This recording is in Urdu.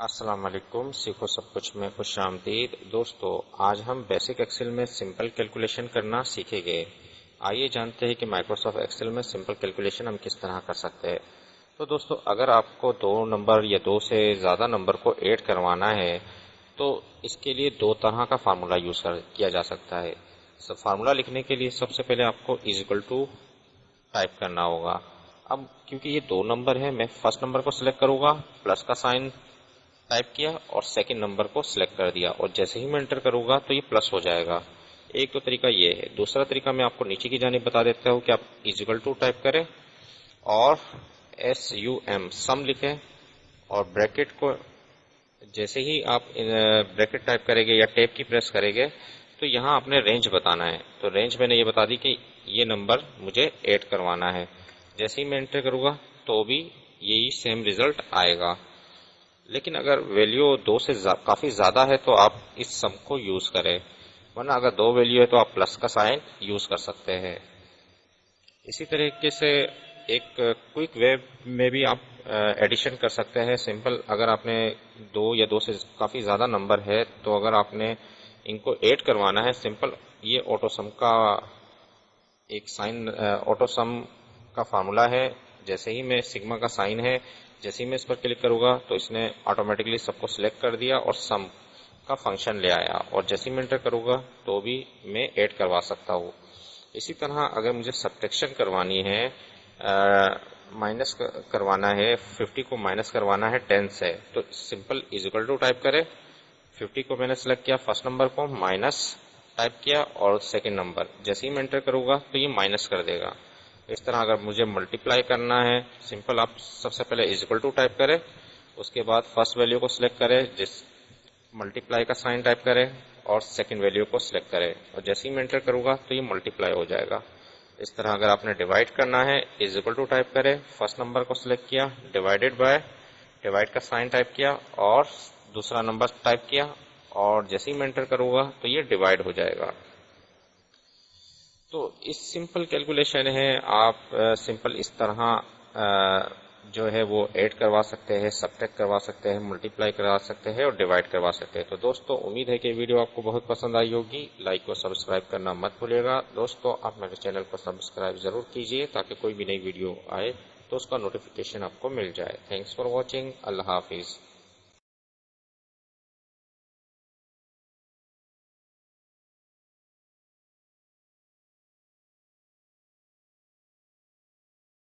السلام علیکم، سیکھو سب کچھ میں خوش آمدید دوستو۔ آج ہم بیسک ایکسل میں سمپل کیلکولیشن کرنا سیکھیں گے۔ آئیے جانتے ہیں کہ مائکروسافٹ ایکسل میں سمپل کیلکولیشن ہم کس طرح کر سکتے ہیں۔ تو دوستو، اگر آپ کو دو نمبر یا دو سے زیادہ نمبر کو ایڈ کروانا ہے تو اس کے لیے دو طرح کا فارمولا یوز کیا جا سکتا ہے۔ فارمولا لکھنے کے لیے سب سے پہلے آپ کو = ٹائپ کرنا ہوگا۔ اب کیونکہ یہ دو نمبر ہے، میں فرسٹ نمبر کو سلیکٹ کروں گا، پلس کا سائن ٹائپ کیا اور سیکنڈ نمبر کو سلیکٹ کر دیا، اور جیسے ہی میں انٹر کروں گا تو یہ پلس ہو جائے گا۔ ایک تو طریقہ یہ ہے۔ دوسرا طریقہ میں آپ کو نیچے کی جانب بتا دیتا ہوں کہ آپ = ٹائپ کریں اور SUM سم لکھیں، اور بریکٹ کو جیسے ہی آپ بریکٹ ٹائپ کریں گے یا ٹیب کی پریس کریں گے تو یہاں آپ نے رینج بتانا ہے۔ تو رینج میں نے یہ بتا دی کہ یہ نمبر مجھے ایڈ کروانا ہے۔ جیسے ہی میں انٹر کروں گا تو بھی یہی سیم ریزلٹ آئے گا۔ لیکن اگر ویلیو 2 سے کافی زیادہ ہے تو آپ اس سم کو یوز کریں، ورنہ اگر 2 ویلیو ہے تو آپ پلس کا سائن یوز کر سکتے ہیں۔ اسی طریقے سے ایک کوئک وے میں بھی آپ ایڈیشن کر سکتے ہیں سمپل۔ اگر آپ نے 2 یا 2 سے کافی زیادہ نمبر ہے تو اگر آپ نے ان کو ایڈ کروانا ہے سمپل، یہ آٹو سم کا ایک سائن، آٹو سم کا فارمولا ہے۔ جیسے ہی میں سگما کا سائن ہے، جیسے ہی میں اس پر کلک کروں گا تو اس نے آٹومیٹکلی سب کو سلیکٹ کر دیا اور سم کا فنکشن لے آیا، اور جیسے ہی میں انٹر کروں گا تو بھی میں ایڈ کروا سکتا ہوں۔ اسی طرح اگر مجھے سبٹریکشن کروانی ہے، مائنس کروانا ہے، 50 کو مائنس کروانا ہے 10 سے، تو سمپل = ٹائپ کرے۔ 50 کو میں نے سلیکٹ کیا، فرسٹ نمبر کو مائنس ٹائپ کیا اور سیکنڈ نمبر، جیسے ہی میں انٹر کروں گا تو یہ مائنس کر دے گا۔ اس طرح اگر مجھے ملٹیپلائی کرنا ہے سمپل، آپ سب سے پہلے = ٹائپ کریں، اس کے بعد فرسٹ ویلیو کو سلیکٹ کریں، ملٹیپلائی کا سائن ٹائپ کریں اور سیکنڈ ویلیو کو سلیکٹ کریں، اور جیسے ہی میں انٹر کروں گا تو یہ ملٹیپلائی ہو جائے گا۔ اس طرح اگر آپ نے ڈیوائڈ کرنا ہے، = ٹائپ کریں، فرسٹ نمبر کو سلیکٹ کیا، ڈیوائڈیڈ بائی، ڈیوائڈ کا سائن ٹائپ کیا اور دوسرا نمبر ٹائپ کیا، اور جیسے ہی میں انٹر کروں گا تو یہ ڈیوائڈ ہو جائے گا۔ تو اس سمپل کیلکولیشن ہے، آپ سمپل اس طرح جو ہے وہ ایڈ کروا سکتے ہیں، سبٹریکٹ کروا سکتے ہیں، ملٹیپلائی کروا سکتے ہیں اور ڈیوائڈ کروا سکتے ہیں۔ تو دوستو، امید ہے کہ ویڈیو آپ کو بہت پسند آئی ہوگی۔ لائک اور سبسکرائب کرنا مت بھولیے گا۔ دوستو، آپ میرے چینل کو سبسکرائب ضرور کیجئے تاکہ کوئی بھی نئی ویڈیو آئے تو اس کا نوٹیفیکیشن آپ کو مل جائے۔ Thanks for watching. اللہ حافظ۔